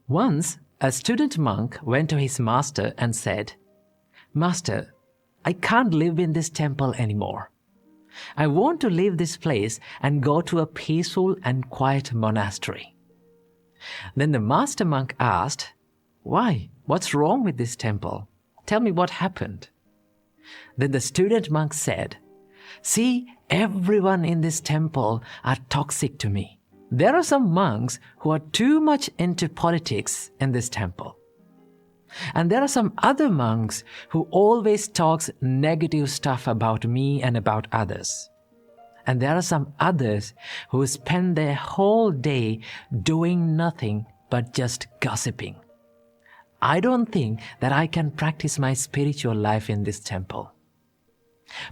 Once, a student monk went to his master and said, "Master, I can't live in this temple anymore. I want to leave this place and go to a peaceful and quiet monastery." Then the master monk asked, "Why? What's wrong with this temple? Tell me what happened." Then the student monk said, "See, everyone in this temple are toxic to me. There are some monks who are too much into politics in this temple. And there are some other monks who always talks negative stuff about me and about others. And there are some others who spend their whole day doing nothing but just gossiping. I don't think that I can practice my spiritual life in this temple.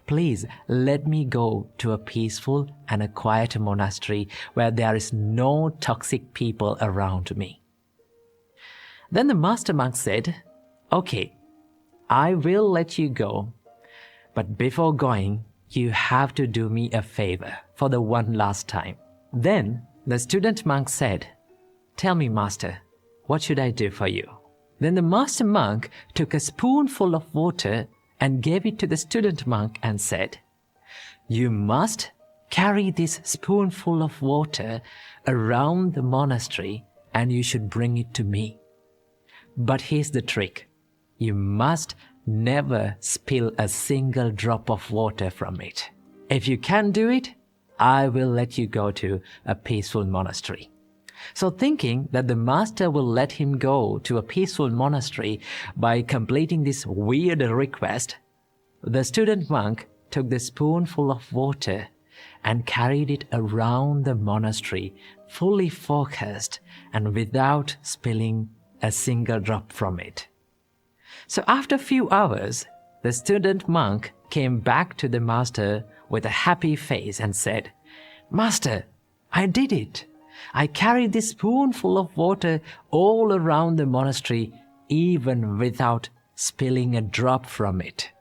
Please let me go to a peaceful and a quiet monastery where there is no toxic people around me." Then the master monk said, "Okay, I will let you go, but before going, you have to do me a favor for the one last time." Then the student monk said, "Tell me, master, what should I do for you?" Then the master monk took a spoonful of water and gave it to the student monk and said, "You must carry this spoonful of water around the monastery and you should bring it to me. But here's the trick. You must never spill a single drop of water from it. If you can do it, I will let you go to a peaceful monastery." So thinking that the master will let him go to a peaceful monastery by completing this weird request, the student monk took the spoonful of water and carried it around the monastery, fully focused and without spilling a single drop from it. So after a few hours, the student monk came back to the master with a happy face and said, "Master, I did it. I carried this spoonful of water all around the monastery, even without spilling a drop from it.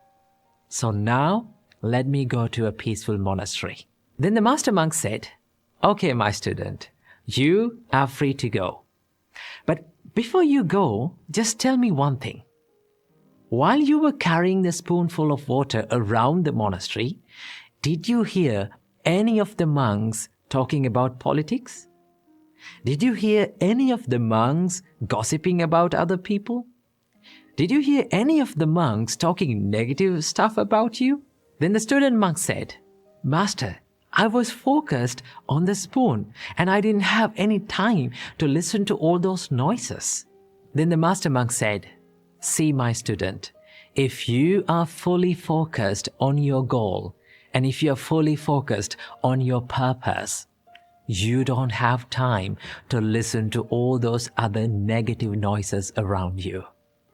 So now, let me go to a peaceful monastery." Then the master monk said, "Okay, my student, you are free to go. But before you go, just tell me one thing. While you were carrying the spoonful of water around the monastery, did you hear any of the monks talking about politics? Did you hear any of the monks gossiping about other people? Did you hear any of the monks talking negative stuff about you?" Then the student monk said, "Master, I was focused on the spoon and I didn't have any time to listen to all those noises." Then the master monk said, "See, my student, if you are fully focused on your goal and if you are fully focused on your purpose, you don't have time to listen to all those other negative noises around you.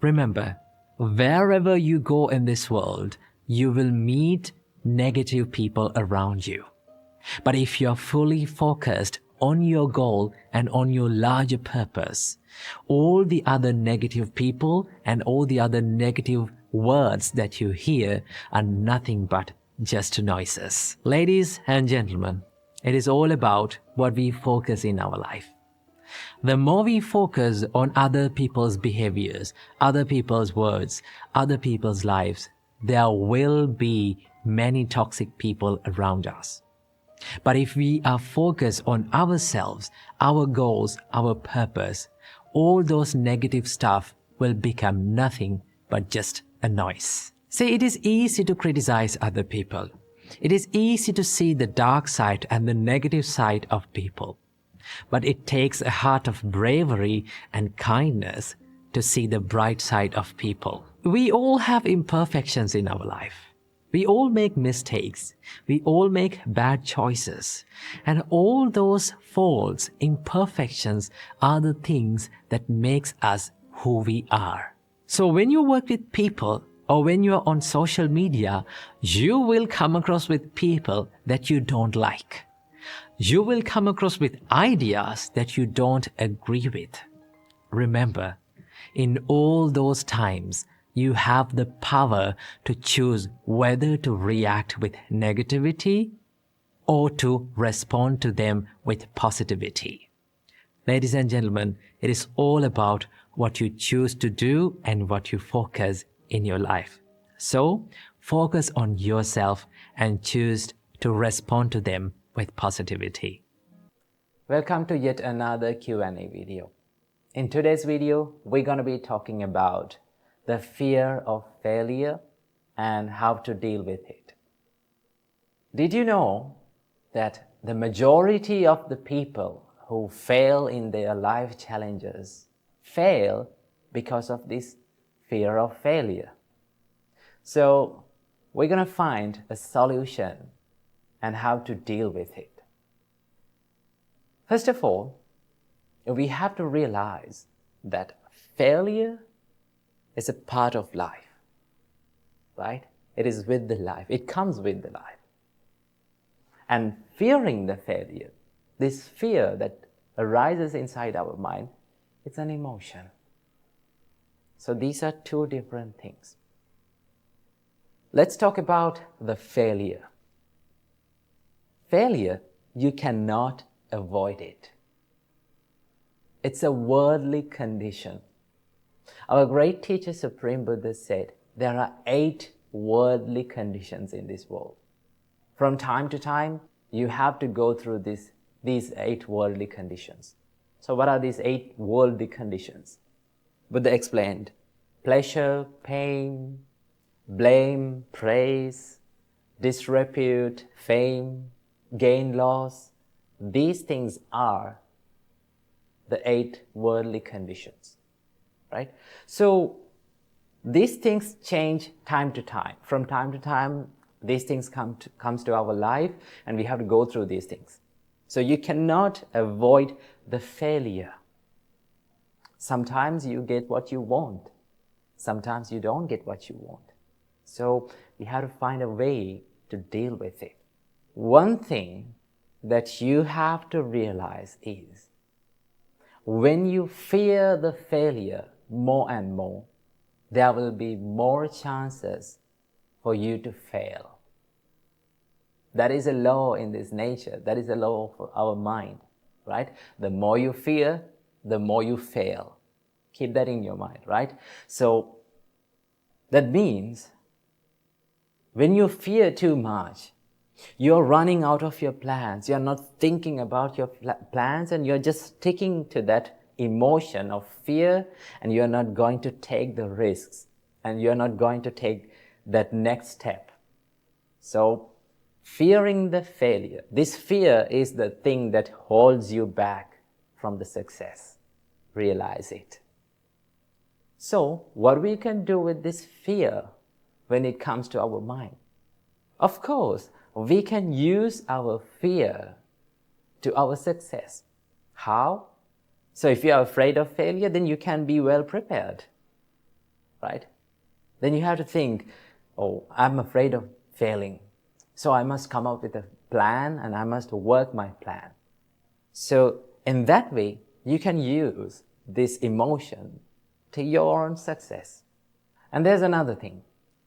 Remember, wherever you go in this world, you will meet negative people around you. But if you're fully focused on your goal and on your larger purpose, all the other negative people and all the other negative words that you hear are nothing but just noises." Ladies and gentlemen, it is all about what we focus in our life. The more we focus on other people's behaviors, other people's words, other people's lives, there will be many toxic people around us. But if we are focused on ourselves, our goals, our purpose, all those negative stuff will become nothing but just a noise. See, it is easy to criticize other people. It is easy to see the dark side and the negative side of people. But it takes a heart of bravery and kindness to see the bright side of people. We all have imperfections in our life. We all make mistakes. We all make bad choices. And all those faults, imperfections are the things that makes us who we are. So when you work with people or when you are on social media, you will come across with people that you don't like. You will come across with ideas that you don't agree with. Remember, in all those times, you have the power to choose whether to react with negativity or to respond to them with positivity. Ladies and gentlemen, it is all about what you choose to do and what you focus in your life. So, focus on yourself and choose to respond to them with positivity. Welcome to yet another Q&A video. In today's video, we're going to be talking about the fear of failure and how to deal with it. Did you know that the majority of the people who fail in their life challenges fail because of this fear of failure? So we're going to find a solution and how to deal with it. First of all, we have to realize that failure is a part of life, right? It is with the life. It comes with the life. And fearing the failure, this fear that arises inside our mind, it's an emotion. So these are two different things. Let's talk about the failure. Failure, you cannot avoid it. It's a worldly condition. Our great teacher, Supreme Buddha, said there are 8 worldly conditions in this world. From time to time, you have to go through these 8 worldly conditions. So what are these 8 worldly conditions? Buddha explained: pleasure, pain, blame, praise, disrepute, fame, gain, loss. These things are the 8 worldly conditions, right? So these things change time to time. From time to time, these things comes to our life, and we have to go through these things. So you cannot avoid the failure. Sometimes you get what you want. Sometimes you don't get what you want. So we have to find a way to deal with it. One thing that you have to realize is, when you fear the failure more and more, there will be more chances for you to fail. That is a law in this nature. That is a law for our mind, right? The more you fear, the more you fail. Keep that in your mind, right? So that means when you fear too much, you're running out of your plans. You're not thinking about your plans, and you're just sticking to that emotion of fear, and you're not going to take the risks, and you're not going to take that next step. So fearing the failure, this fear is the thing that holds you back from the success. Realize it. So what we can do with this fear when it comes to our mind? Of course, we can use our fear to our success. How? So if you are afraid of failure, then you can be well prepared, right? Then you have to think, oh, I'm afraid of failing, so I must come up with a plan and I must work my plan. So in that way, you can use this emotion to your own success. And there's another thing.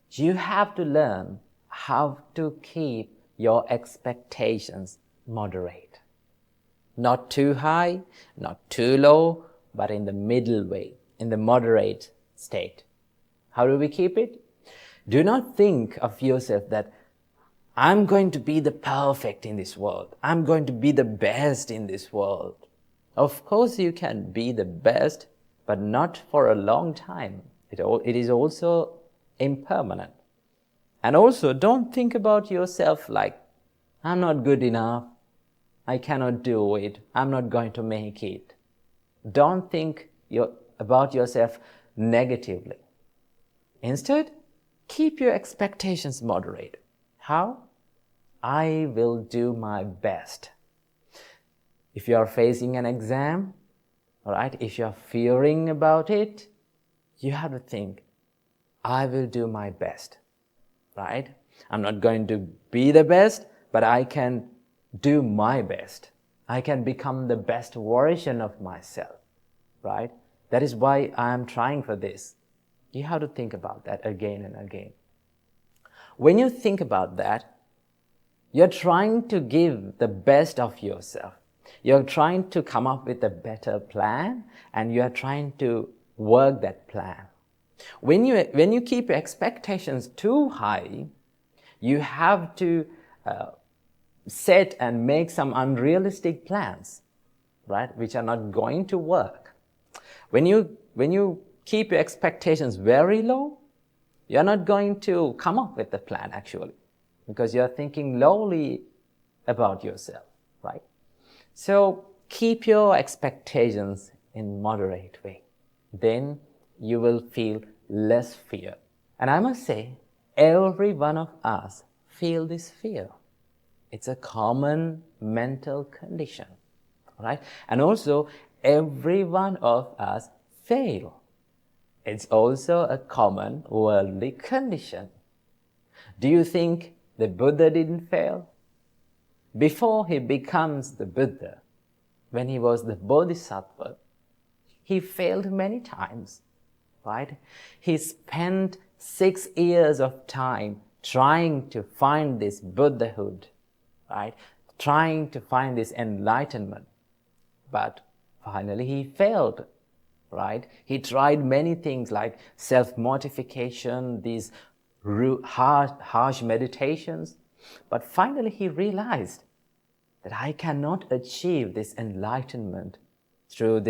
You have to learn how to keep your expectations moderate. Not too high, not too low, but in the middle way, in the moderate state. How do we keep it? Do not think of yourself that I'm going to be the perfect in this world. I'm going to be the best in this world. Of course you can be the best, but not for a long time. It is also impermanent. And also, don't think about yourself like, I'm not good enough, I cannot do it, I'm not going to make it. Don't think about yourself negatively. Instead, keep your expectations moderate. How? I will do my best. If you are facing an exam, all right, if you are fearing about it, you have to think, I will do my best. Right? I'm not going to be the best, but I can do my best. I can become the best version of myself, right? That is why I am trying for this. You have to think about that again and again. When you think about that, you're trying to give the best of yourself. You're trying to come up with a better plan, and you are trying to work that plan. When you keep your expectations too high, you have to set and make some unrealistic plans, right, which are not going to work. When you keep your expectations very low, you're not going to come up with a plan actually, because you're thinking lowly about yourself, right? So keep your expectations in moderate way. Then you will feel less fear. And I must say, every one of us feel this fear. It's a common mental condition, right? And also, every one of us fail. It's also a common worldly condition. Do you think the Buddha didn't fail? Before he becomes the Buddha, when he was the Bodhisattva, he failed many times, right? He spent 6 years of time trying to find this Buddhahood, right? Trying to find this enlightenment. But finally he failed, right? He tried many things like self-mortification, these harsh meditations. But finally he realized that I cannot achieve this enlightenment through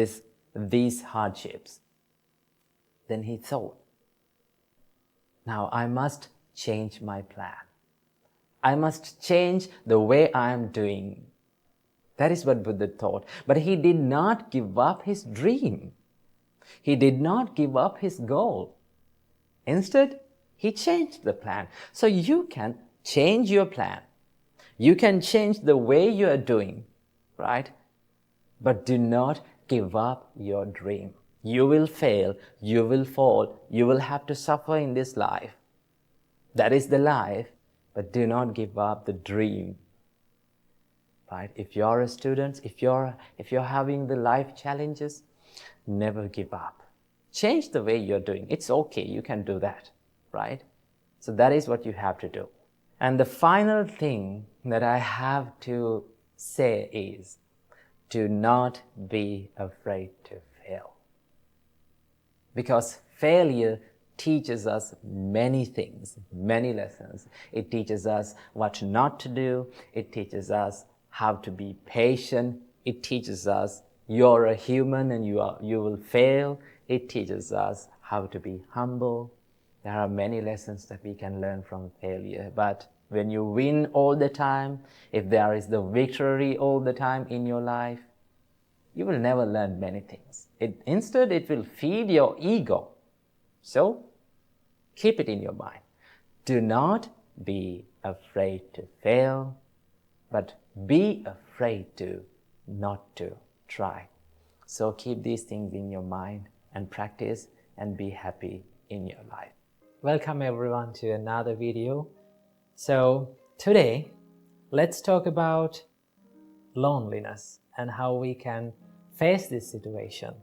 these hardships. Then he thought, now I must change my plan. I must change the way I am doing. That is what Buddha thought. But he did not give up his dream. He did not give up his goal. Instead, he changed the plan. So you can change your plan. You can change the way you are doing, right? But do not give up your dream. You will fail, you will fall, you will have to suffer in this life. That is the life, but do not give up the dream. Right? If you're a student, if you're having the life challenges, never give up. Change the way you're doing. It's okay, you can do that, right? So that is what you have to do. And the final thing that I have to say is, do not be afraid to fail. Because failure teaches us many things, many lessons. It teaches us what not to do. It teaches us how to be patient. It teaches us you're a human and you will fail. It teaches us how to be humble. There are many lessons that we can learn from failure. But when you win all the time, if there is the victory all the time in your life, you will never learn many things. Instead, it will feed your ego. So, keep it in your mind. Do not be afraid to fail, but be afraid to not to try. So keep these things in your mind and practice and be happy in your life. Welcome everyone to another video. So today, let's talk about loneliness and how we can face this situation.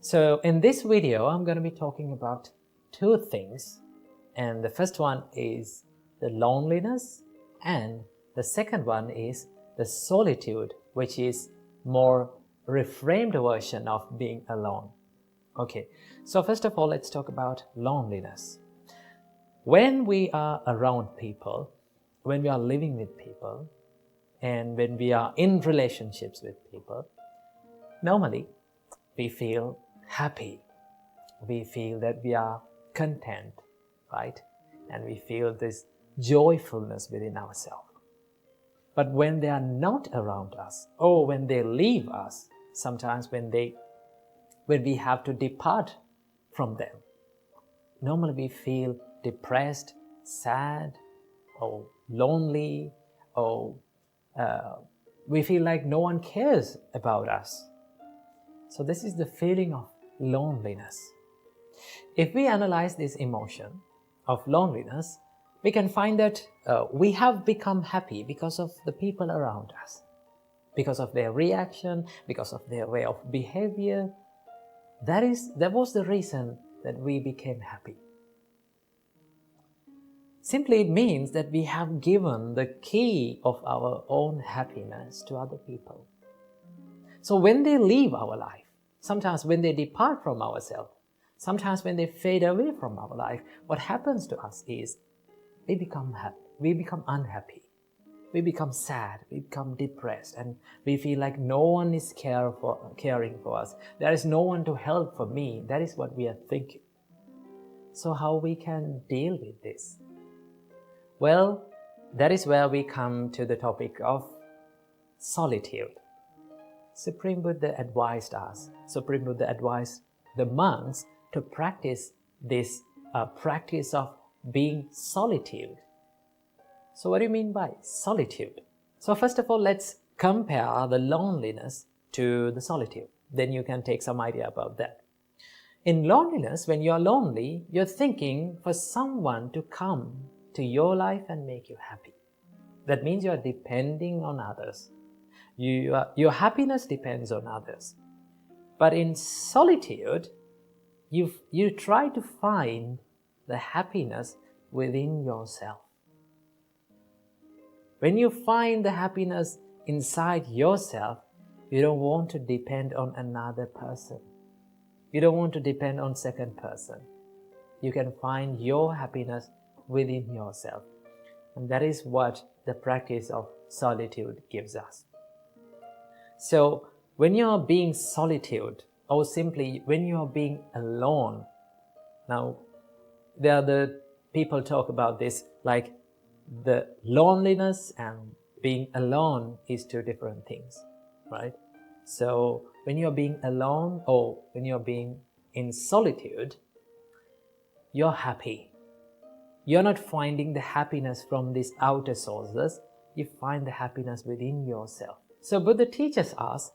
So in this video, I'm going to be talking about two things. And the first one is the loneliness, and the second one is the solitude, which is more reframed version of being alone. Okay, so first of all, let's talk about loneliness. When we are around people, when we are living with people, and when we are in relationships with people, normally we feel happy. We feel that we are content, right? And we feel this joyfulness within ourselves. But when they are not around us, or when they leave us, sometimes when we have to depart from them, normally we feel depressed, sad, or lonely, or we feel like no one cares about us. So this is the feeling of loneliness. If we analyze this emotion of loneliness, we can find that we have become happy because of the people around us, because of their reaction, because of their way of behavior. That was the reason that we became happy. Simply it means that we have given the key of our own happiness to other people. So when they leave our life, sometimes when they depart from ourselves, sometimes when they fade away from our life, what happens to us is we become unhappy, we become sad, we become depressed, and we feel like no one is caring for us. There is no one to help for me. That is what we are thinking. So how we can deal with this? Well, that is where we come to the topic of solitude. Supreme Buddha advised us, Supreme Buddha advised the monks to practice this practice of being solitude. So what do you mean by solitude? So first of all, let's compare the loneliness to the solitude. Then you can take some idea about that. In loneliness, when you're lonely, you're thinking for someone to come to your life and make you happy. That means you're depending on others. Your happiness depends on others. But in solitude, you try to find the happiness within yourself. When you find the happiness inside yourself, you don't want to depend on another person. You don't want to depend on second person. You can find your happiness within yourself. And that is what the practice of solitude gives us. So when you're being solitude, or simply when you're being alone, now there are the people talk about this like the loneliness and being alone is two different things, right? So when you're being alone or when you're being in solitude, you're happy. You're not finding the happiness from these outer sources. You find the happiness within yourself. So Buddha teaches us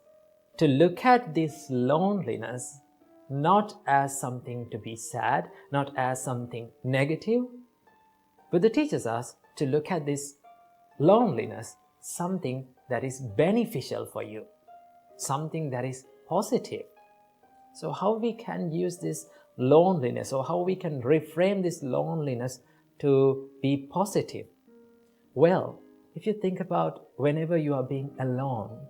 to look at this loneliness not as something to be sad, not as something negative. Buddha teaches us to look at this loneliness something that is beneficial for you, something that is positive. So how we can use this loneliness, or how we can reframe this loneliness to be positive? Well, if you think about whenever you are being alone,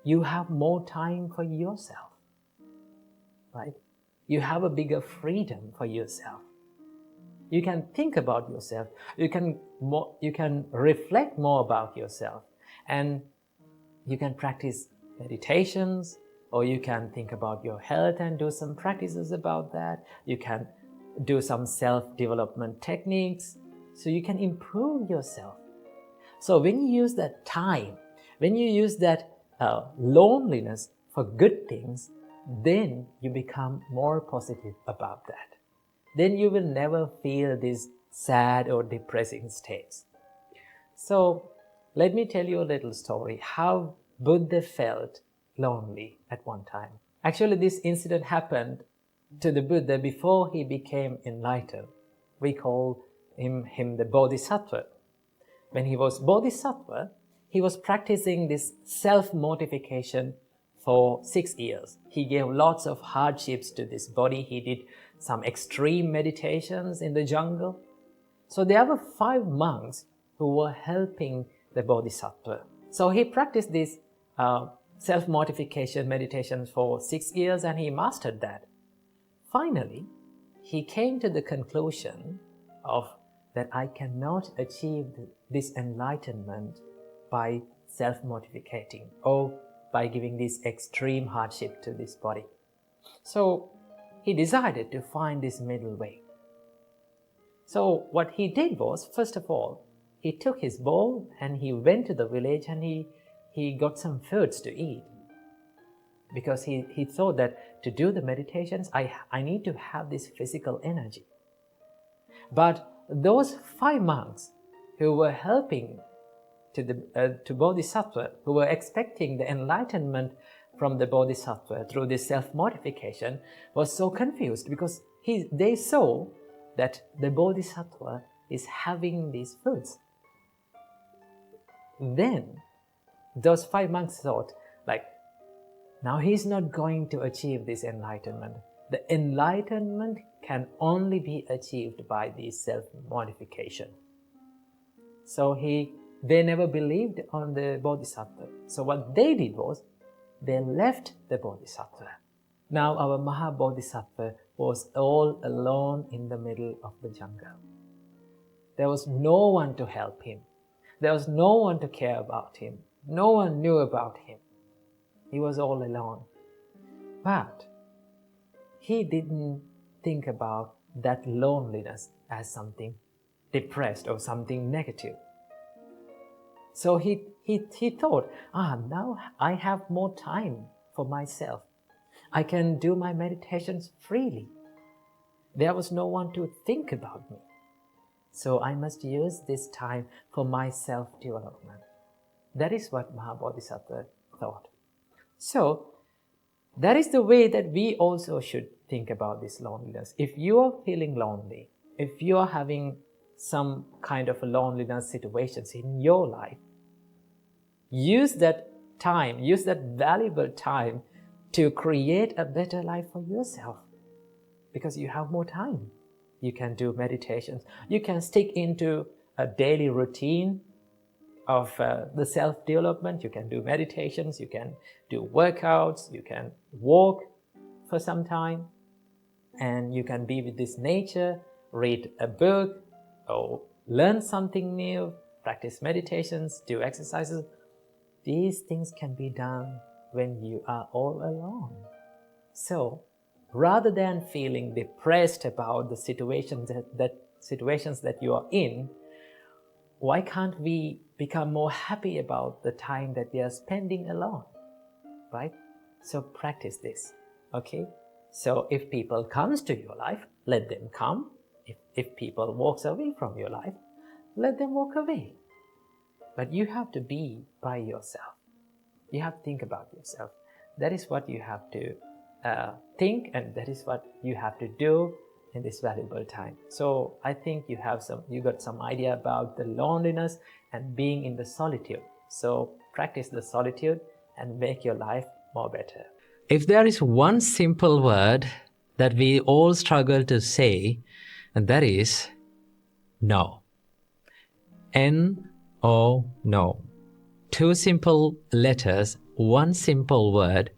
you have more time for yourself, right? You have a bigger freedom for yourself. You can think about yourself. You can reflect more about yourself, and you can practice meditations, or you can think about your health and do some practices about that. You can do some self-development techniques, so you can improve yourself. So when you use that time, when you use that loneliness for good things, then you become more positive about that. Then you will never feel these sad or depressing states. So let me tell you a little story how Buddha felt lonely at one time. Actually, this incident happened to the Buddha before he became enlightened. We call him the Bodhisattva. When he was Bodhisattva, he was practicing this self-mortification for 6 years. He gave lots of hardships to this body. He did some extreme meditations in the jungle. So there were 5 monks who were helping the Bodhisattva. So he practiced this self-mortification meditation for 6 years, and he mastered that. Finally, he came to the conclusion of that I cannot achieve this enlightenment by self-mortificating or by giving this extreme hardship to this body. So he decided to find this middle way. So what he did was, first of all, he took his bowl and he went to the village and he got some foods to eat. Because he thought that to do the meditations, I need to have this physical energy. But those 5 monks who were helping to Bodhisattva, who were expecting the enlightenment from the Bodhisattva through this self-mortification, was so confused because they saw that the Bodhisattva is having these foods. Then those 5 monks thought, like, now he's not going to achieve this enlightenment. The enlightenment can only be achieved by this self-mortification. So they never believed on the Bodhisattva. So what they did was, they left the Bodhisattva. Now our Mahabodhisattva was all alone in the middle of the jungle. There was no one to help him. There was no one to care about him. No one knew about him. He was all alone. But he didn't think about that loneliness as something depressed or something negative. So he thought, now I have more time for myself. I can do my meditations freely. There was no one to think about me. So I must use this time for my self-development. That is what Mahabodhisattva thought. So that is the way that we also should think about this loneliness. If you are feeling lonely, if you are having some kind of a loneliness situations in your life, use that time, use that valuable time to create a better life for yourself, because you have more time. You can do meditations. You can stick into a daily routine of the self-development. You can do meditations. You can do workouts. You can walk for some time. And you can be with this nature, read a book, or learn something new, practice meditations, do exercises. These things can be done when you are all alone. So, rather than feeling depressed about the situations that you are in, why can't we become more happy about the time that we are spending alone, right? So practice this, okay? So if people comes to your life, let them come. If people walks away from your life, let them walk away. But you have to be by yourself. You have to think about yourself. That is what you have to think, and that is what you have to do in this valuable time. So I think you got some idea about the loneliness and being in the solitude. So practice the solitude and make your life more better. If there is one simple word that we all struggle to say, and that is no. N-O, no. Two simple letters, one simple word,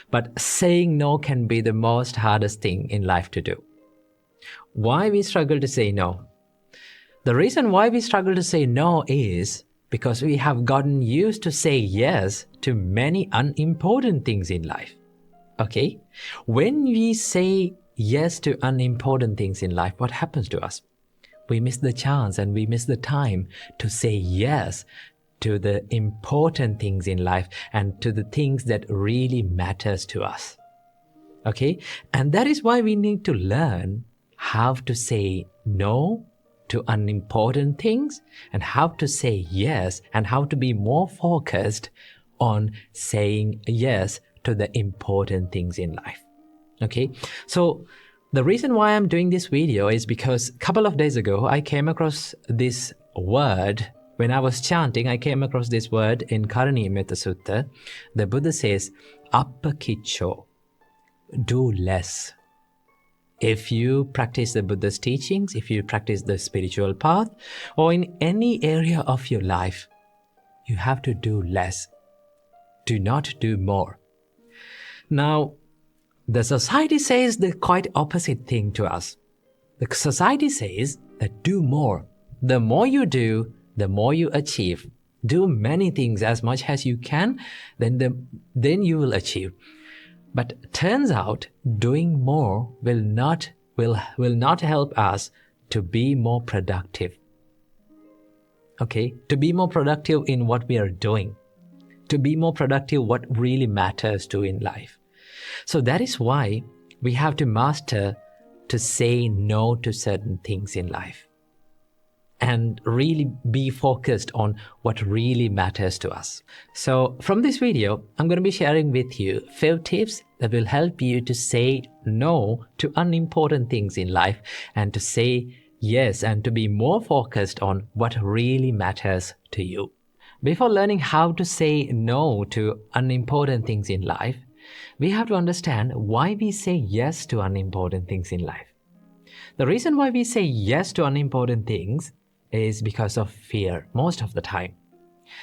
but saying no can be the most hardest thing in life to do. Why we struggle to say no? The reason why we struggle to say no is because we have gotten used to say yes to many unimportant things in life. Okay? When we say yes to unimportant things in life, what happens to us? We miss the chance and we miss the time to say yes to the important things in life and to the things that really matters to us. Okay? And that is why we need to learn how to say no to unimportant things and how to say yes and how to be more focused on saying yes to the important things in life. Okay? So the reason why I'm doing this video is because a couple of days ago, I came across this word. When I was chanting, I came across this word in Karaniya Sutta. The Buddha says, Appakicho, do less. If you practice the Buddha's teachings, if you practice the spiritual path, or in any area of your life, you have to do less. Do not do more. Now, the society says the quite opposite thing to us. The society says that do more. The more you do, the more you achieve. Do many things as much as you can, then you will achieve. But turns out doing more will not help us to be more productive. Okay? To be more productive in what we are doing. To be more productive what really matters to in life. So that is why we have to master to say no to certain things in life. And really be focused on what really matters to us. So from this video, I'm going to be sharing with you 5 tips that will help you to say no to unimportant things in life and to say yes and to be more focused on what really matters to you. Before learning how to say no to unimportant things in life, we have to understand why we say yes to unimportant things in life. The reason why we say yes to unimportant things is because of fear most of the time.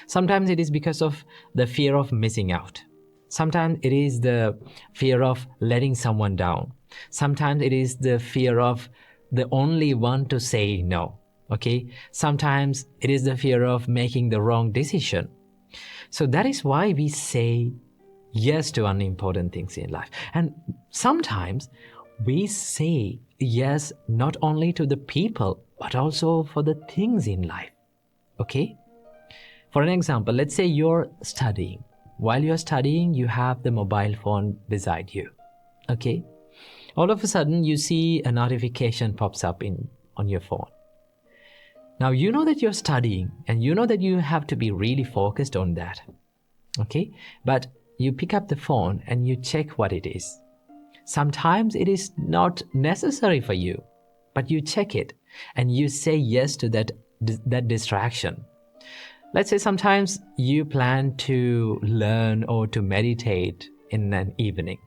Sometimes it is because of the fear of missing out. Sometimes it is the fear of letting someone down. Sometimes it is the fear of the only one to say no. Okay? Sometimes it is the fear of making the wrong decision. So that is why we say yes to unimportant things in life. And sometimes we say yes not only to the people, but also for the things in life. Okay? For an example, let's say you're studying. While you're studying, you have the mobile phone beside you. Okay? All of a sudden, you see a notification pops up on your phone. Now, you know that you're studying and you know that you have to be really focused on that. Okay? But you pick up the phone and you check what it is. Sometimes it is not necessary for you, but you check it and you say yes to that distraction. Let's say sometimes you plan to learn or to meditate in an evening.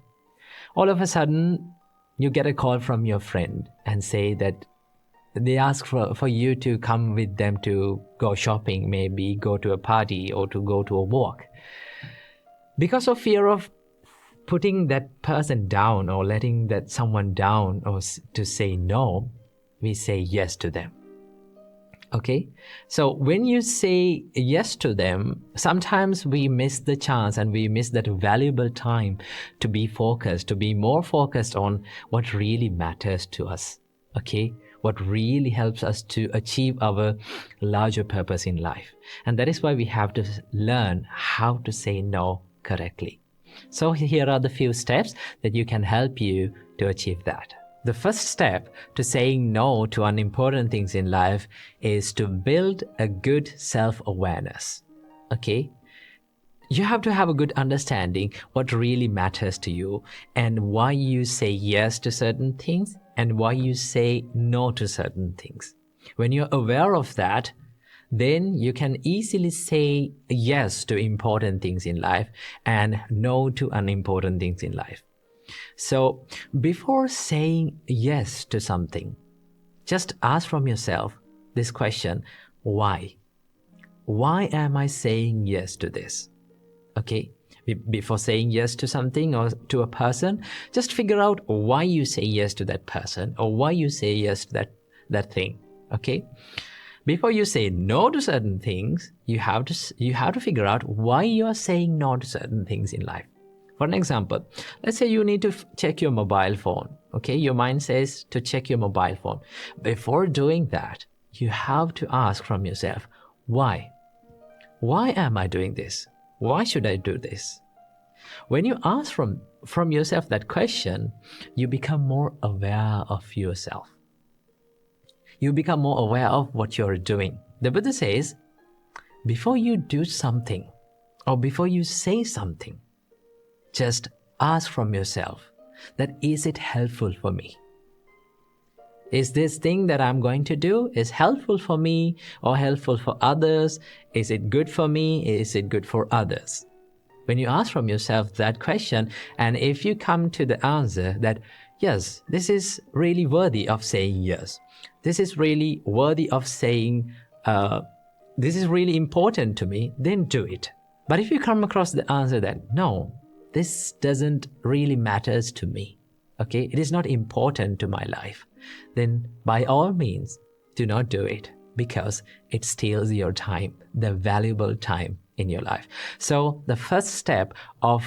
All of a sudden, you get a call from your friend and say that they ask for you to come with them to go shopping, maybe go to a party or to go to a walk. Because of fear of putting that person down or letting that someone down or to say no, we say yes to them. Okay? So when you say yes to them, sometimes we miss the chance and we miss that valuable time to be focused, to be more focused on what really matters to us. Okay? What really helps us to achieve our larger purpose in life. And that is why we have to learn how to say no correctly. So here are the few steps that you can help you to achieve that. The first step to saying no to unimportant things in life is to build a good self-awareness. Okay? You have to have a good understanding what really matters to you and why you say yes to certain things and why you say no to certain things. When you're aware of that, then you can easily say yes to important things in life and no to unimportant things in life. So before saying yes to something, just ask from yourself this question, why? Why am I saying yes to this? Okay? Before saying yes to something or to a person, just figure out why you say yes to that person or why you say yes to that thing. Okay? Before you say no to certain things, you have to figure out why you are saying no to certain things in life. For an example, let's say you need to check your mobile phone. Okay, your mind says to check your mobile phone. Before doing that, you have to ask from yourself, why? Why am I doing this? Why should I do this? When you ask from yourself that question, you become more aware of yourself. You become more aware of what you're doing. The Buddha says, before you do something or before you say something, just ask from yourself that is it helpful for me? Is this thing that I'm going to do is helpful for me or helpful for others? Is it good for me? Is it good for others? When you ask from yourself that question, and if you come to the answer that, yes, this is really worthy of saying yes. This is really worthy of saying, this is really important to me, then do it. But if you come across the answer that, no, this doesn't really matters to me, okay, it is not important to my life, then by all means, do not do it because it steals your time, the valuable time in your life. So the first step of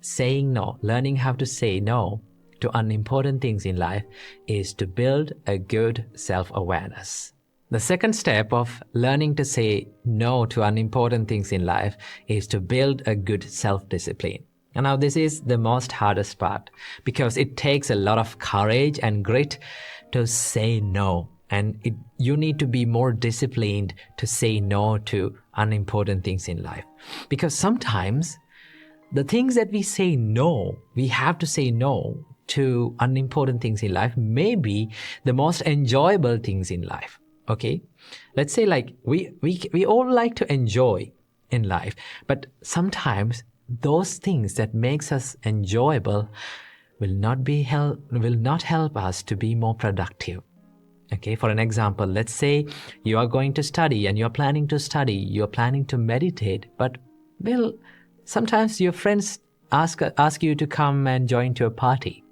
saying no, learning how to say no to unimportant things in life is to build a good self-awareness. The second step of learning to say no to unimportant things in life is to build a good self-discipline. And now this is the most hardest part because it takes a lot of courage and grit to say no. And you need to be more disciplined to say no to unimportant things in life. Because sometimes the things that we say no, we have to say no to unimportant things in life may be the most enjoyable things in life. Okay? Let's say like we all like to enjoy in life, but sometimes those things that makes us enjoyable will not help us to be more productive. Okay, for an example, let's say you are going to study and you're planning to study, you're planning to meditate, but well, sometimes your friends ask you to come and join to a party.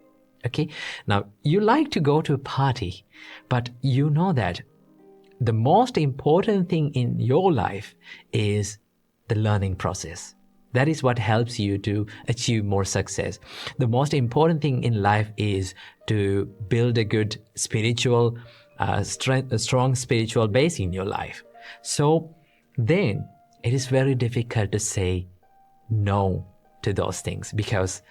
Okay, now you like to go to a party, but you know that the most important thing in your life is the learning process. That is what helps you to achieve more success. The most important thing in life is to build a good spiritual, a strong spiritual base in your life. So then it is very difficult to say no to those things because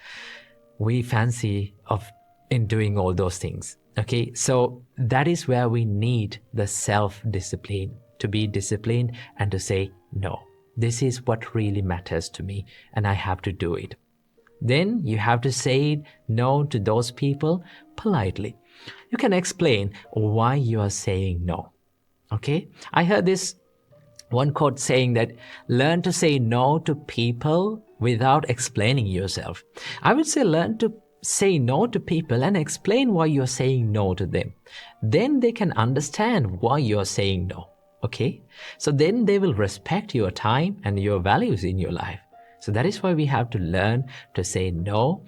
we fancy of in doing all those things. Okay, so that is where we need the self-discipline, to be disciplined and to say no. This is what really matters to me and I have to do it. Then you have to say no to those people politely. You can explain why you are saying no. Okay, I heard this one quote saying that learn to say no to people without explaining yourself. I would say learn to say no to people and explain why you're saying no to them. Then they can understand why you're saying no. Okay? So then they will respect your time and your values in your life. So that is why we have to learn to say no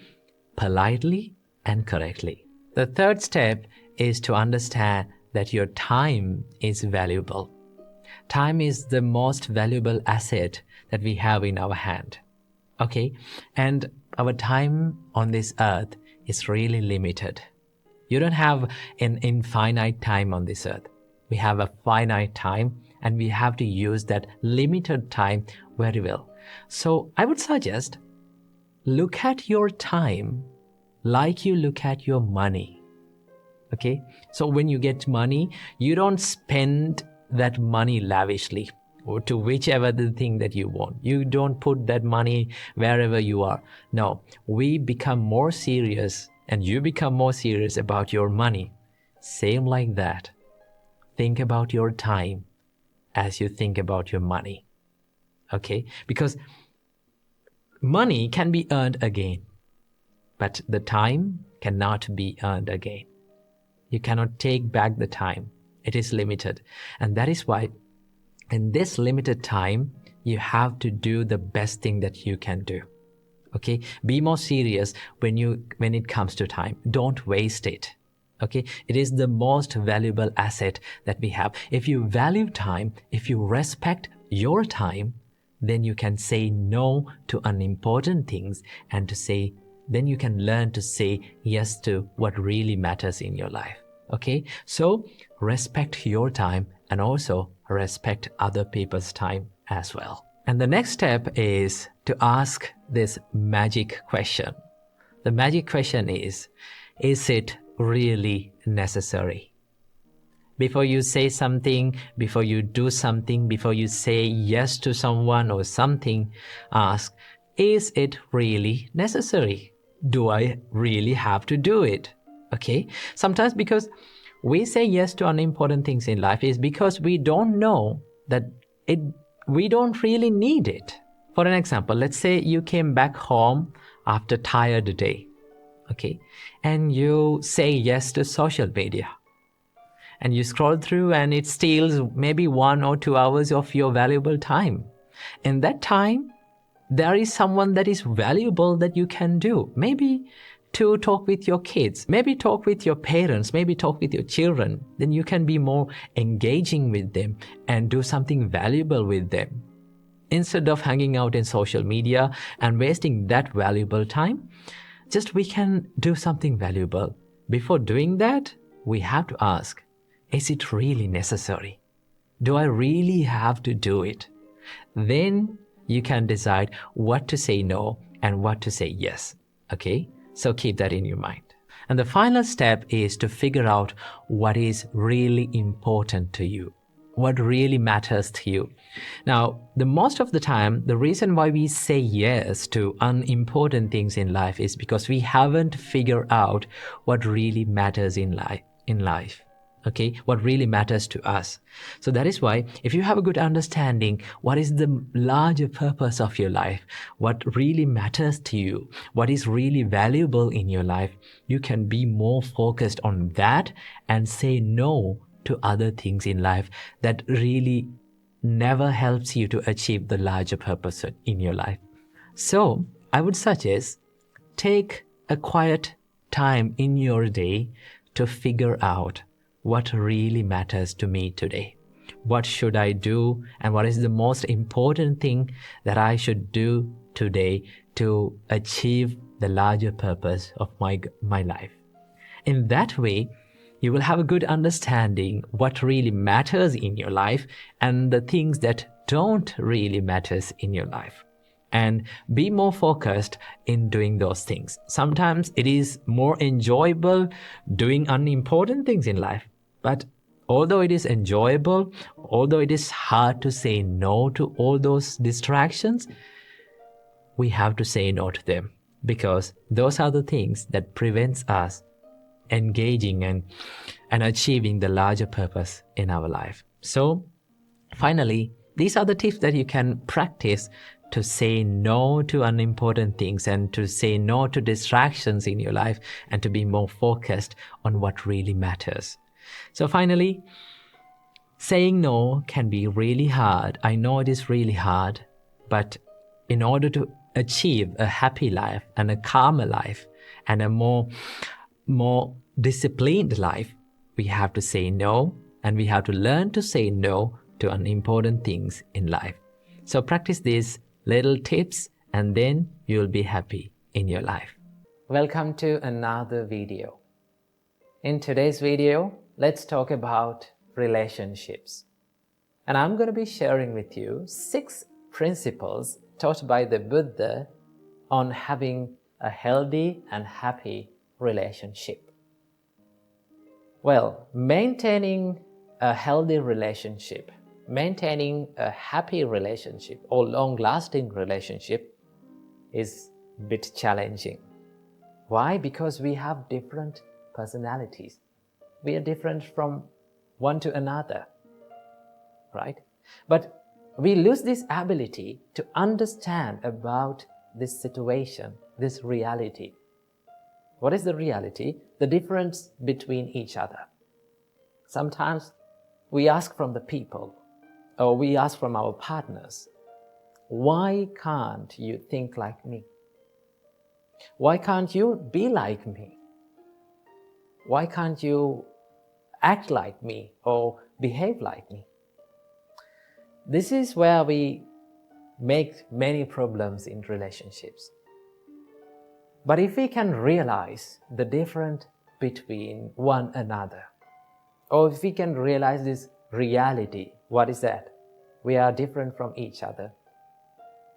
politely and correctly. The third step is to understand that your time is valuable. Time is the most valuable asset that we have in our hand. Okay? And our time on this earth is really limited. You don't have an infinite time on this earth. We have a finite time and we have to use that limited time very well. So I would suggest look at your time like you look at your money. Okay? So when you get money, you don't spend that money lavishly or to whichever the thing that you want. You don't put that money wherever you are. No, we become more serious and you become more serious about your money. Same like that. Think about your time as you think about your money. Okay? Because money can be earned again, but the time cannot be earned again. You cannot take back the time. It is limited. And that is why in this limited time, you have to do the best thing that you can do. Okay? Be more serious when it comes to time. Don't waste it. Okay? It is the most valuable asset that we have. If you value time, if you respect your time, then you can say no to unimportant things and then you can learn to say yes to what really matters in your life. Okay? So respect your time and also respect other people's time as well. And the next step is to ask this magic question. The magic question is it really necessary? Before you say something, before you do something, before you say yes to someone or something, ask, is it really necessary? Do I really have to do it? Okay? Sometimes because we say yes to unimportant things in life is because we don't know that we don't really need it. For an example, let's say you came back home after a tired day, okay? And you say yes to social media. And you scroll through and it steals maybe 1 or 2 hours of your valuable time. In that time, there is someone that is valuable that you can do. Maybe to talk with your kids, maybe talk with your parents, maybe talk with your children. Then you can be more engaging with them and do something valuable with them. Instead of hanging out in social media and wasting that valuable time, just we can do something valuable. Before doing that, we have to ask, is it really necessary? Do I really have to do it? Then you can decide what to say no and what to say yes. Okay? So keep that in your mind. And the final step is to figure out what is really important to you, what really matters to you. Now, the most of the time, the reason why we say yes to unimportant things in life is because we haven't figured out what really matters in life. Okay, what really matters to us. So that is why if you have a good understanding, what is the larger purpose of your life, what really matters to you, what is really valuable in your life, you can be more focused on that and say no to other things in life that really never helps you to achieve the larger purpose in your life. So I would suggest take a quiet time in your day to figure out what really matters to me today. What should I do, and what is the most important thing that I should do today to achieve the larger purpose of my life? In that way, you will have a good understanding what really matters in your life and the things that don't really matters in your life, and be more focused in doing those things. Sometimes it is more enjoyable doing unimportant things in life, but although it is enjoyable, although it is hard to say no to all those distractions, we have to say no to them, because those are the things that prevents us engaging and achieving the larger purpose in our life. So finally, these are the tips that you can practice to say no to unimportant things and to say no to distractions in your life and to be more focused on what really matters. So finally, saying no can be really hard. I know it is really hard, but in order to achieve a happy life and a calmer life and a more disciplined life, we have to say no, and we have to learn to say no to unimportant things in life. So practice these little tips and then you'll be happy in your life. Welcome to another video. In today's video, let's talk about relationships. And I'm going to be sharing with you 6 principles taught by the Buddha on having a healthy and happy relationship. Well, maintaining a healthy relationship, maintaining a happy relationship or long-lasting relationship is a bit challenging. Why? Because we have different personalities. We are different from one to another, right? But we lose this ability to understand about this situation, this reality. What is the reality? The difference between each other. Sometimes we ask from the people, or we ask from our partners, why can't you think like me? Why can't you be like me? Why can't you act like me or behave like me? This is where we make many problems in relationships. But if we can realize the difference between one another, or if we can realize this reality, what is that? We are different from each other,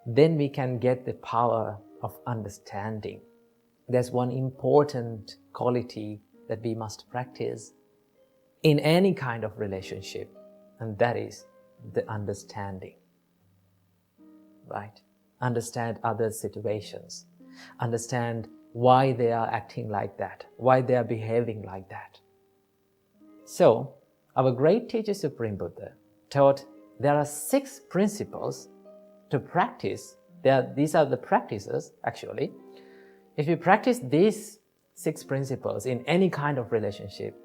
then we can get the power of understanding. There's one important quality that we must practice in any kind of relationship, and that is the understanding, right? Understand others' situations. Understand why they are acting like that, why they are behaving like that. So, our great teacher Supreme Buddha taught there are 6 principles to practice. These are the practices, actually. If you practice these 6 principles in any kind of relationship,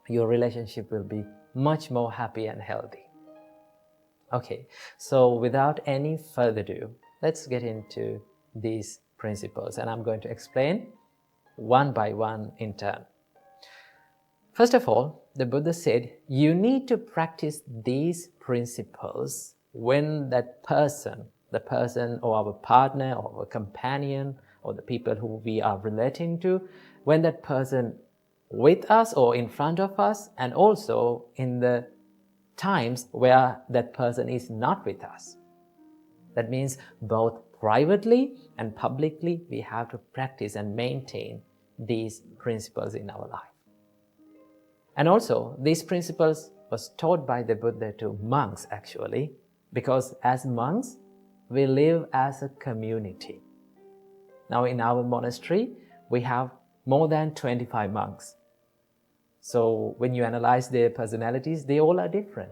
your relationship will be much more happy and healthy. Okay, so without any further ado, let's get into these principles, and I'm going to explain one by one in turn. First of all, the Buddha said you need to practice these principles when that person, the person or our partner or our companion or the people who we are relating to, when that person with us or in front of us, and also in the times where that person is not with us. That means both privately and publicly we have to practice and maintain these principles in our life. And also, these principles was taught by the Buddha to monks actually, because as monks, we live as a community. Now in our monastery, we have more than 25 monks. So when you analyze their personalities, they all are different.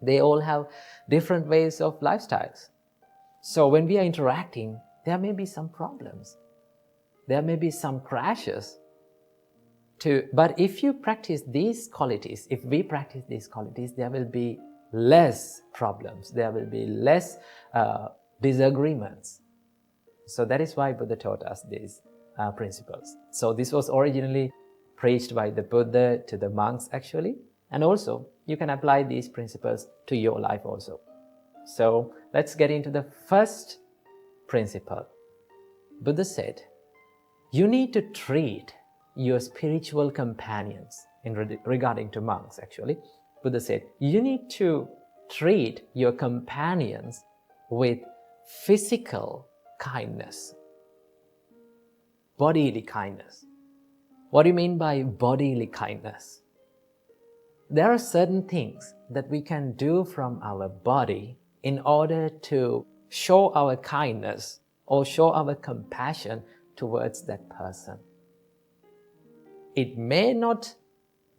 They all have different ways of lifestyles. So when we are interacting, there may be some problems. There may be some crashes. But if you practice these qualities, if we practice these qualities, there will be less problems. There will be less disagreements. So that is why Buddha taught us these principles. So this was originally preached by the Buddha to the monks actually. And also you can apply these principles to your life also. So let's get into the first principle. Buddha said, you need to treat your spiritual companions, regarding to monks actually. Buddha said, you need to treat your companions with physical kindness, bodily kindness. What do you mean by bodily kindness? There are certain things that we can do from our body in order to show our kindness or show our compassion towards that person. It may not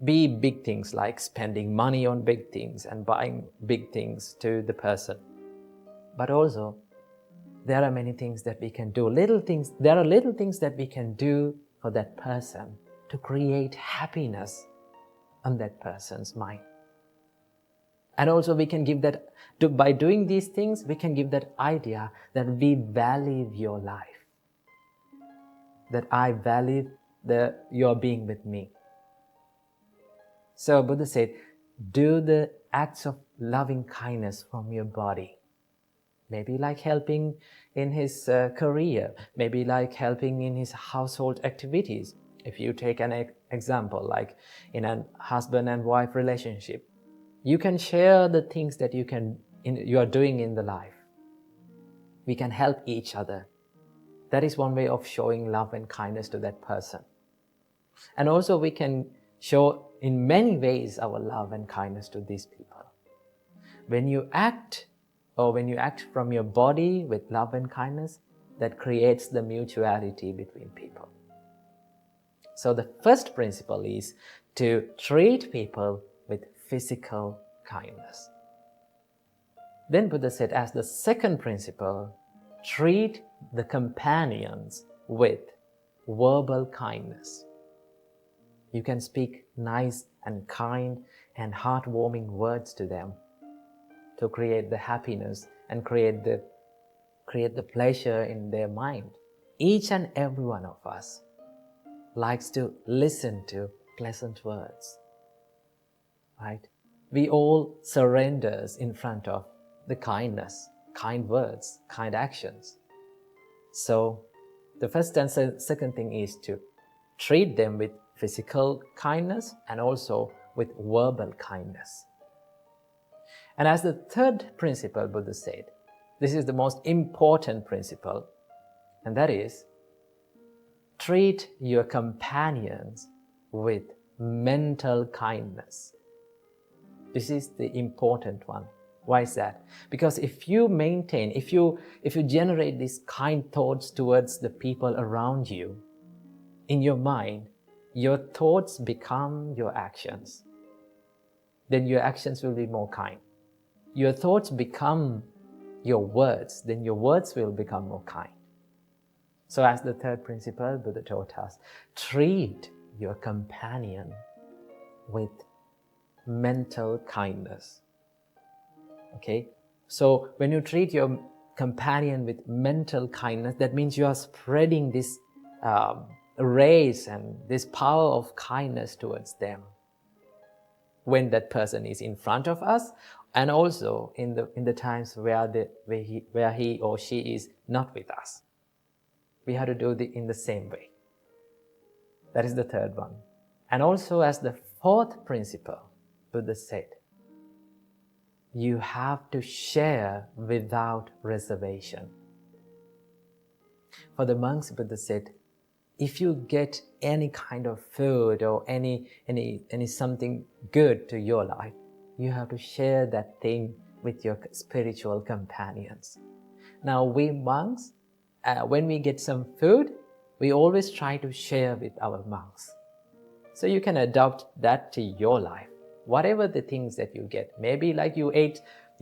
be big things like spending money on big things and buying big things to the person, but also there are many things that we can do. There are little things that we can do for that person to create happiness on that person's mind. And also we can give that, by doing these things, we can give that idea that we value your life, that I value your being with me. So Buddha said, do the acts of loving kindness from your body. Maybe like helping in his career, maybe like helping in his household activities. If you take an example, like in a husband and wife relationship, you can share the things that you are doing in the life. We can help each other. That is one way of showing love and kindness to that person. And also we can show in many ways our love and kindness to these people. When you act from your body with love and kindness, that creates the mutuality between people. So the first principle is to treat people with physical kindness. Then Buddha said, as the second principle, treat the companions with verbal kindness. You can speak nice and kind and heartwarming words to them to create the happiness and create the pleasure in their mind. Each and every one of us likes to listen to pleasant words, right? We all surrender in front of the kindness, kind words, kind actions. So the first and second thing is to treat them with physical kindness and also with verbal kindness. And as the third principle, Buddha said, this is the most important principle, and that is, treat your companions with mental kindness. This is the important one. Why is that? Because if you generate these kind thoughts towards the people around you, in your mind, your thoughts become your actions. Then your actions will be more kind. Your thoughts become your words, then your words will become more kind. So as the third principle, Buddha taught us, treat your companion with mental kindness. Okay? So when you treat your companion with mental kindness, that means you are spreading this rays and this power of kindness towards them when that person is in front of us, and also in the times where he or she is not with us. We have to do it in the same way. That is the third one. And also as the fourth principle, Buddha said, you have to share without reservation. For the monks, Buddha said, if you get any kind of food or any something good to your life, you have to share that thing with your spiritual companions. Now we monks, when we get some food, we always try to share with our monks. So you can adopt that to your life. Whatever the things that you get, maybe like you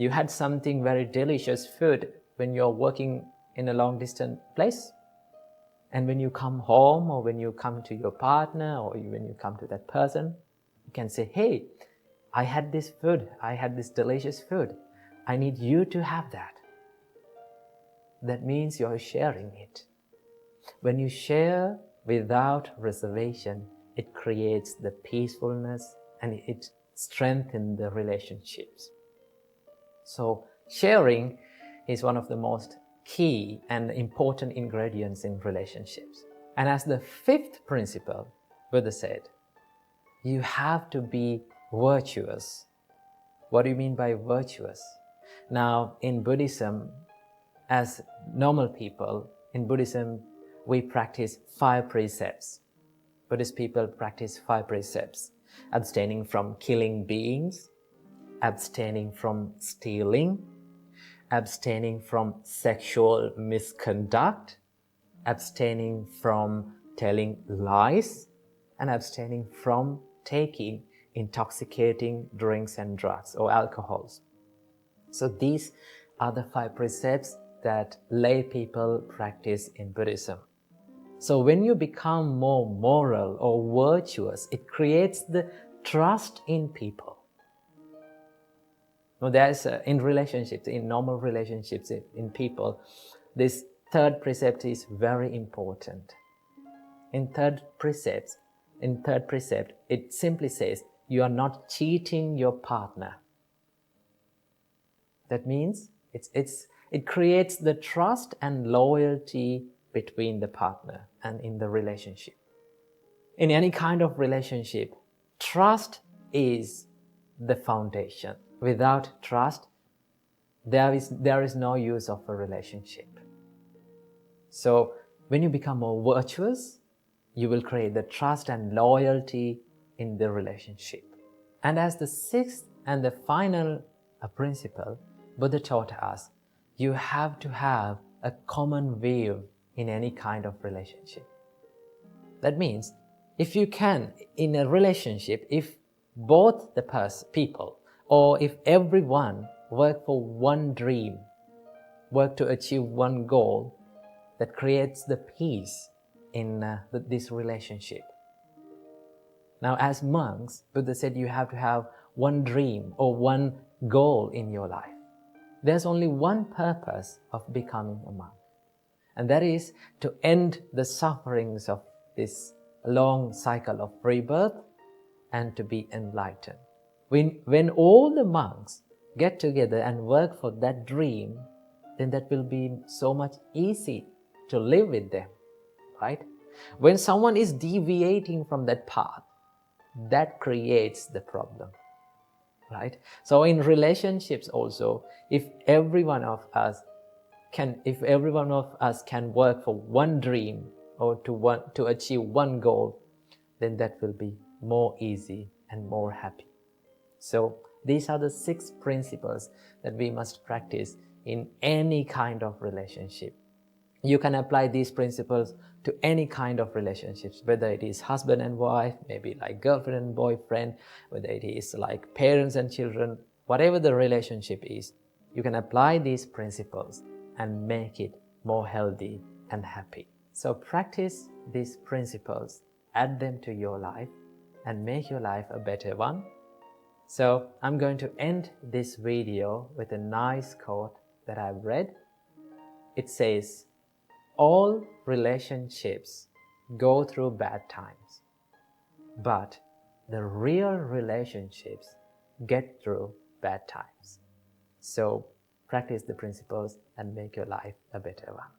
had something very delicious food when you're working in a long distance place. And when you come home, or when you come to your partner, or when you come to that person, you can say, hey, I had this food, I had this delicious food. I need you to have that. that means you're sharing it. When you share without reservation, it creates the peacefulness and it strengthens the relationships. So sharing is one of the most key and important ingredients in relationships. And as the fifth principle, Buddha said, you have to be virtuous. What do you mean by virtuous? Now, in Buddhism, as normal people, in Buddhism, we practice 5 precepts. Buddhist people practice 5 precepts: abstaining from killing beings, abstaining from stealing, abstaining from sexual misconduct, abstaining from telling lies, and abstaining from taking intoxicating drinks and drugs or alcohols. So these are the 5 precepts that lay people practice in Buddhism. So when you become more moral or virtuous, it creates the trust in people. Now there's in relationships, in normal relationships, in people, this third precept is very important. In third precept, it simply says, you are not cheating your partner. That means it creates the trust and loyalty between the partner and in the relationship. In any kind of relationship, trust is the foundation. Without trust, there is no use of a relationship. So when you become more virtuous, you will create the trust and loyalty in the relationship. And as the sixth and the final principle, Buddha taught us, you have to have a common view in any kind of relationship. That means, if you can, in a relationship, if both the people, or if everyone work for one dream, work to achieve one goal, that creates the peace in this relationship. Now, as monks, Buddha said you have to have one dream or one goal in your life. There's only one purpose of becoming a monk, and that is to end the sufferings of this long cycle of rebirth and to be enlightened. When all the monks get together and work for that dream, then that will be so much easy to live with them, right? When someone is deviating from that path, that creates the problem, right? So in relationships also, if every one of us can work for one dream or to achieve one goal, then that will be more easy and more happy. So these are the 6 principles that we must practice in any kind of relationship. You can apply these principles to any kind of relationships, whether it is husband and wife, maybe like girlfriend and boyfriend, whether it is like parents and children, whatever the relationship is, you can apply these principles and make it more healthy and happy. So practice these principles, add them to your life, and make your life a better one. So I'm going to end this video with a nice quote that I've read. It says, all relationships go through bad times, but the real relationships get through bad times. So practice the principles and make your life a better one.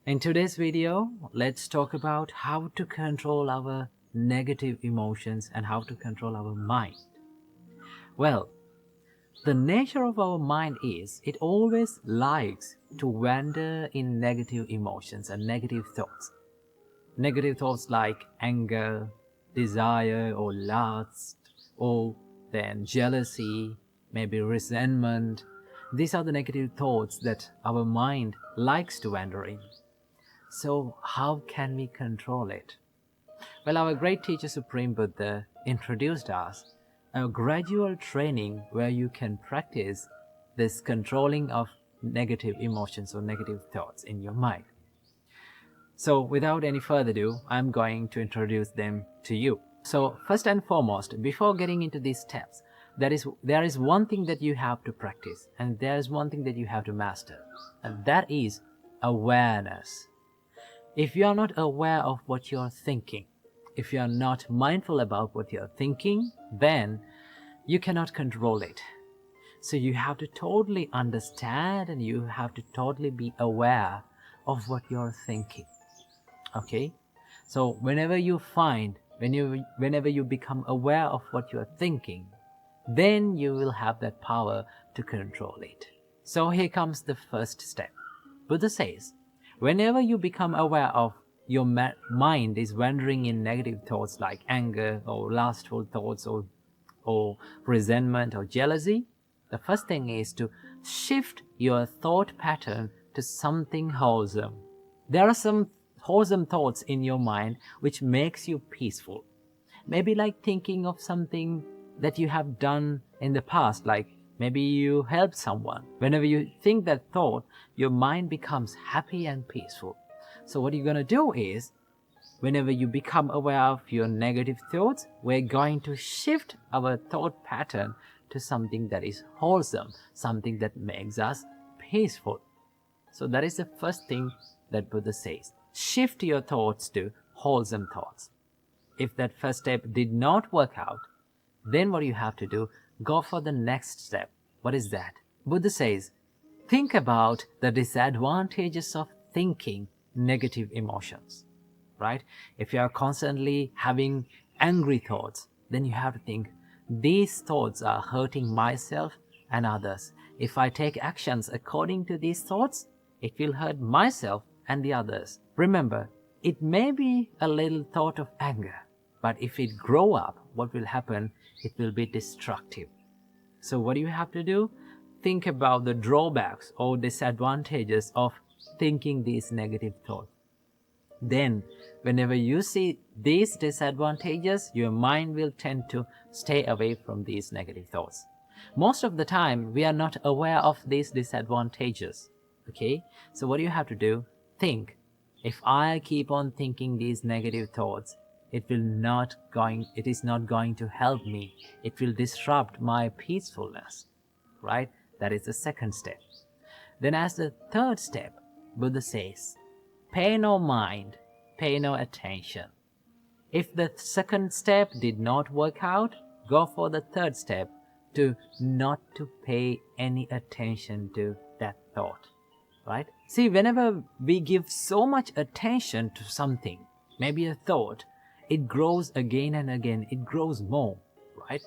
In today's video, let's talk about how to control our negative emotions and how to control our mind. Well, the nature of our mind is it always likes to wander in negative emotions and negative thoughts. Negative thoughts like anger, desire or lust, or then jealousy, maybe resentment. These are the negative thoughts that our mind likes to wander in. So how can we control it? Well, our great teacher Supreme Buddha introduced us a gradual training where you can practice this controlling of negative emotions or negative thoughts in your mind. So without any further ado, I'm going to introduce them to you. So first and foremost, before getting into these steps, there is one thing that you have to practice, and there is one thing that you have to master, and that is awareness. If you are not aware of what you're thinking, if you are not mindful about what you're thinking, then you cannot control it. So you have to totally understand and you have to totally be aware of what you're thinking. Okay? So whenever you become aware of what you're thinking, then you will have that power to control it. So here comes the first step. Buddha says, whenever you become aware of your mind is wandering in negative thoughts like anger or lustful thoughts or resentment or jealousy, the first thing is to shift your thought pattern to something wholesome. There are some wholesome thoughts in your mind which makes you peaceful. Maybe like thinking of something that you have done in the past, like maybe you helped someone. Whenever you think that thought, your mind becomes happy and peaceful. So what you're going to do is, whenever you become aware of your negative thoughts, we're going to shift our thought pattern to something that is wholesome, something that makes us peaceful. So that is the first thing that Buddha says. Shift your thoughts to wholesome thoughts. If that first step did not work out, then what you have to do, go for the next step. What is that? Buddha says, think about the disadvantages of thinking negative emotions, right? If you are constantly having angry thoughts, then you have to think, these thoughts are hurting myself and others. If I take actions according to these thoughts, it will hurt myself and the others. Remember, it may be a little thought of anger, but if it grow up, what will happen? It will be destructive. So what do you have to do? Think about the drawbacks or disadvantages of thinking these negative thoughts. Then, whenever you see these disadvantages, your mind will tend to stay away from these negative thoughts. Most of the time, we are not aware of these disadvantages. Okay? So what do you have to do? Think. If I keep on thinking these negative thoughts, it is not going to help me. It will disrupt my peacefulness. Right? That is the second step. Then as the third step, Buddha says, pay no mind, pay no attention. If the second step did not work out, go for the third step, to not to pay any attention to that thought. Right? See, whenever we give so much attention to something, maybe a thought, it grows again and again, it grows more, right?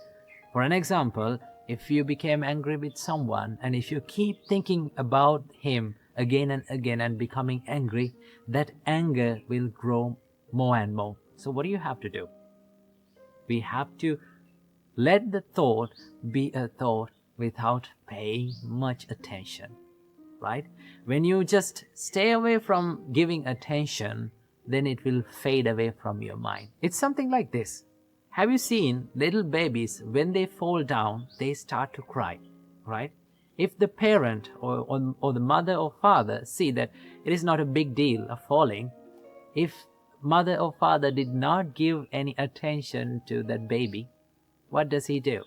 For an example, if you became angry with someone and if you keep thinking about him again and again and becoming angry, that anger will grow more and more. So what do you have to do? We have to let the thought be a thought without paying much attention, right? When you just stay away from giving attention, then it will fade away from your mind. It's something like this. Have you seen little babies, when they fall down, they start to cry, right? If the parent or the mother or father see that it is not a big deal of falling, if mother or father did not give any attention to that baby, what does he do?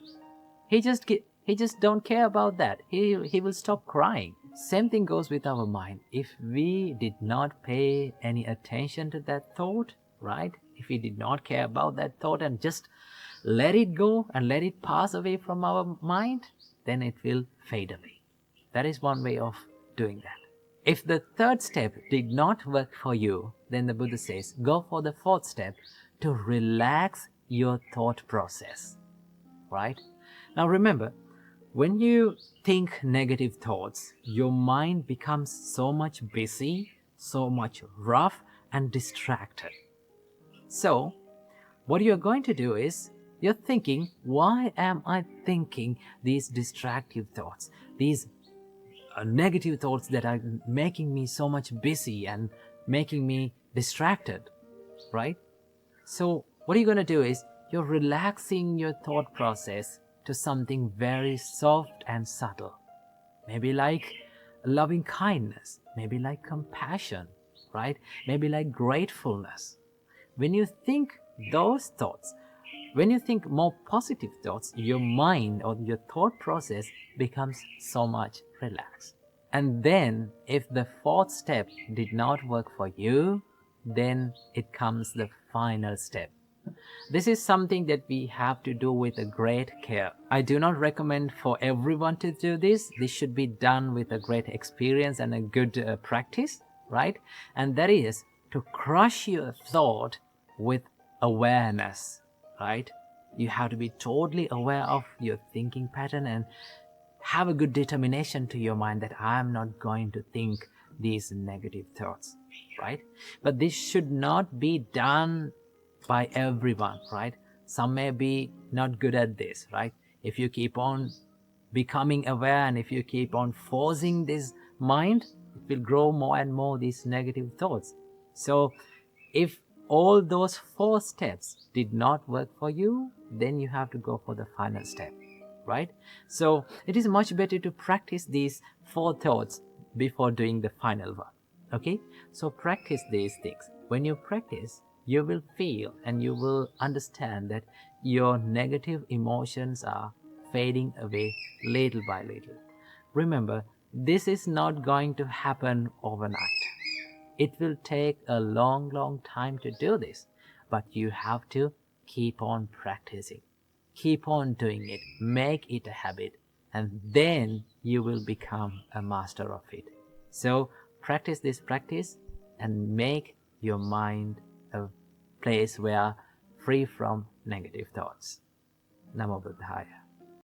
He just don't care about that. He will stop crying. Same thing goes with our mind. If we did not pay any attention to that thought, right? If we did not care about that thought and just let it go and let it pass away from our mind, then it will fade away. That is one way of doing that. If the third step did not work for you, then the Buddha says, go for the fourth step, to relax your thought process, right? Now remember, when you think negative thoughts, your mind becomes so much busy, so much rough and distracted. So, what you're going to do is, you're thinking, why am I thinking these distractive thoughts, these negative thoughts that are making me so much busy and making me distracted, right? So, what you're going to do is, you're relaxing your thought process to something very soft and subtle. Maybe like loving kindness, maybe like compassion, right? Maybe like gratefulness. When you think those thoughts, when you think more positive thoughts, your mind or your thought process becomes so much relaxed. And then, if the fourth step did not work for you, then it comes the final step. This is something that we have to do with a great care. I do not recommend for everyone to do this. This should be done with a great experience and a good practice, right? And that is to crush your thought with awareness, right? You have to be totally aware of your thinking pattern and have a good determination to your mind that I am not going to think these negative thoughts, right? But this should not be done by everyone, right? Some may be not good at this, right? If you keep on becoming aware and if you keep on forcing this mind, it will grow more and more these negative thoughts. So if all those 4 steps did not work for you, then you have to go for the final step, right? So it is much better to practice these 4 thoughts before doing the final one. Okay, so practice these things. When you practice, you will feel and you will understand that your negative emotions are fading away little by little. Remember, this is not going to happen overnight. It will take a long time to do this, but you have to keep on practicing. Keep on doing it, make it a habit, and then you will become a master of it. So practice this practice and make your mind a place where free from negative thoughts. Namo Buddhaya.